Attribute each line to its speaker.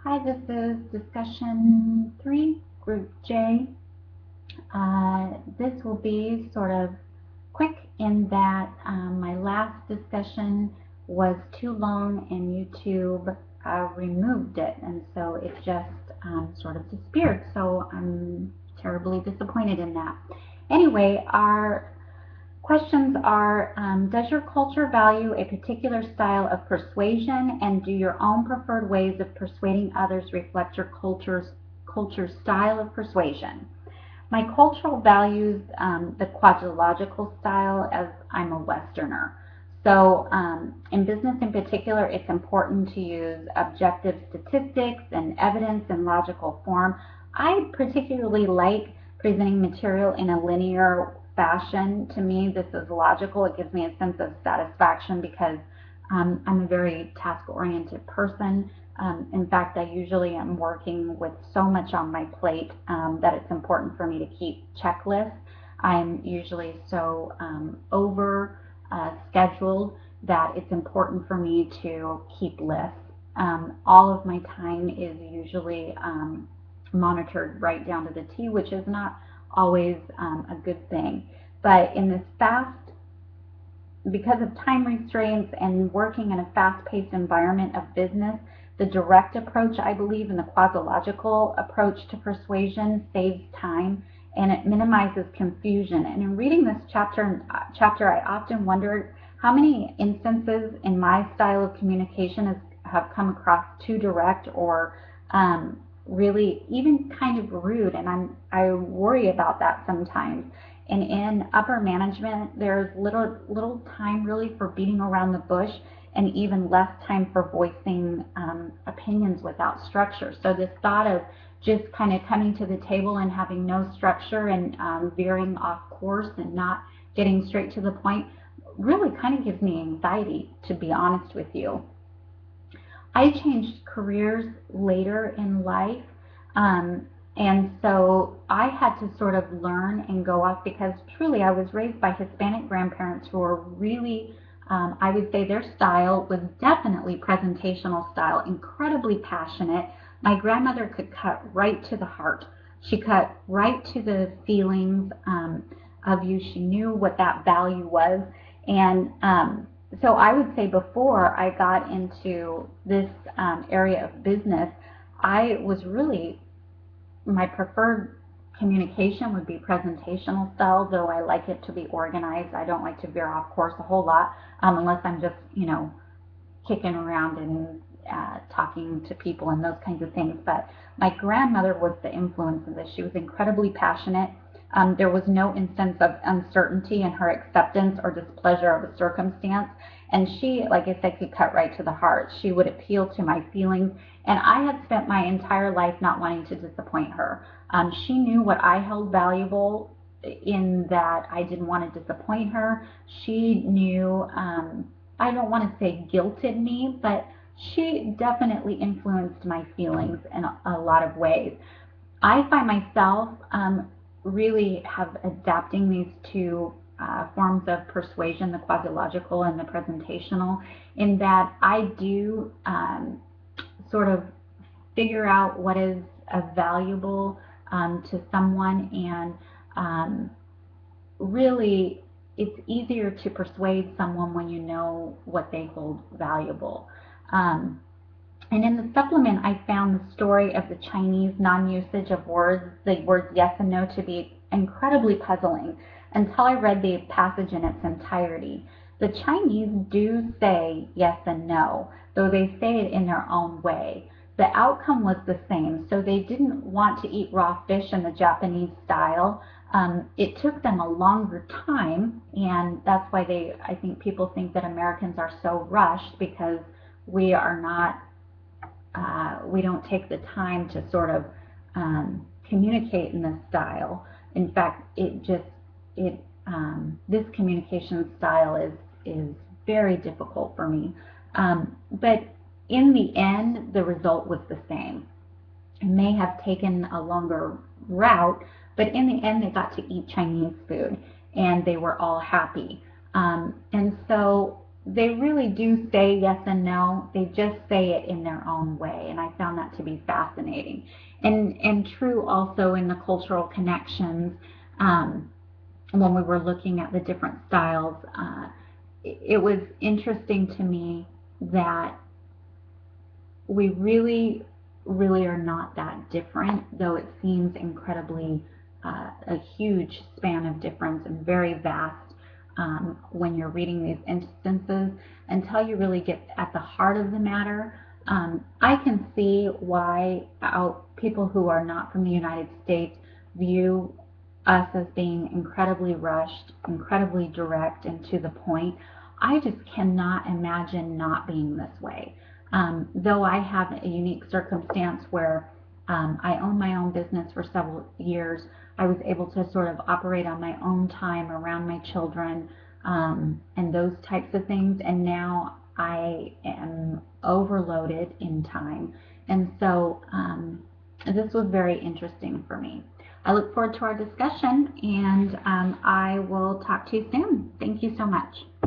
Speaker 1: Hi, this is discussion 3, group J. This will be sort of quick in that my last discussion was too long and YouTube removed it, and so it just sort of disappeared. So I'm terribly disappointed in that. Anyway, our questions are, does your culture value a particular style of persuasion, and do your own preferred ways of persuading others reflect your culture's style of persuasion? My cultural values the quadrilogical style, as I'm a Westerner. So in business in particular, it's important to use objective statistics and evidence in logical form. I particularly like presenting material in a linear fashion. To me, this is logical. It gives me a sense of satisfaction because I'm a very task-oriented person. In fact, I usually am working with so much on my plate that it's important for me to keep checklists. I'm usually so over scheduled that it's important for me to keep lists. All of my time is usually monitored right down to the T, which is not always a good thing. But in this because of time restraints and working in a fast-paced environment of business, the direct approach, I believe, and the quasi-logical approach to persuasion saves time and it minimizes confusion. And in reading this chapter, I often wondered how many instances in my style of communication have come across too direct or really even kind of rude, and I worry about that sometimes. And in upper management, there's little time really for beating around the bush, and even less time for voicing opinions without structure. So this thought of just kind of coming to the table and having no structure and veering off course and not getting straight to the point really kind of gives me anxiety, to be honest with you. I changed careers later in life, and so I had to sort of learn and go off because truly I was raised by Hispanic grandparents who were really, I would say their style was definitely presentational style, incredibly passionate. My grandmother could cut right to the heart. She cut right to the feelings of you. She knew what that value was. And so I would say before I got into this area of business, I was really, my preferred communication would be presentational style, though I like it to be organized. I don't like to veer off course a whole lot unless I'm just, kicking around and talking to people and those kinds of things. But my grandmother was the influence of this. She was incredibly passionate. There was no instance of uncertainty in her acceptance or displeasure of a circumstance. And she, like I said, could cut right to the heart. She would appeal to my feelings. And I had spent my entire life not wanting to disappoint her. She knew what I held valuable in that I didn't want to disappoint her. She knew, I don't want to say guilted me, but she definitely influenced my feelings in a lot of ways. I find myself really have adapting these two forms of persuasion, the quasi-logical and the presentational, in that I do sort of figure out what is valuable to someone, and really it's easier to persuade someone when you know what they hold valuable. And in the supplement, I found the story of the Chinese non-usage of the words yes and no, to be incredibly puzzling until I read the passage in its entirety. The Chinese do say yes and no, though they say it in their own way. The outcome was the same, so they didn't want to eat raw fish in the Japanese style. It took them a longer time, and that's why I think people think that Americans are so rushed, because we are not we don't take the time to sort of communicate in this style. In fact, this communication style is very difficult for me. But in the end, the result was the same. It may have taken a longer route, but in the end, they got to eat Chinese food, and they were all happy. And so they really do say yes and no. They just say it in their own way, and I found that to be fascinating. And true also in the cultural connections. When we were looking at the different styles, it was interesting to me that we really are not that different, though it seems incredibly a huge span of difference and very vast when you're reading these instances until you really get at the heart of the matter. I can see why people who are not from the United States view us as being incredibly rushed, incredibly direct, and to the point. I just cannot imagine not being this way. Though I have a unique circumstance where I own my own business for several years, I was able to sort of operate on my own time around my children and those types of things. And now I am overloaded in time. And so this was very interesting for me. I look forward to our discussion, and I will talk to you soon. Thank you so much.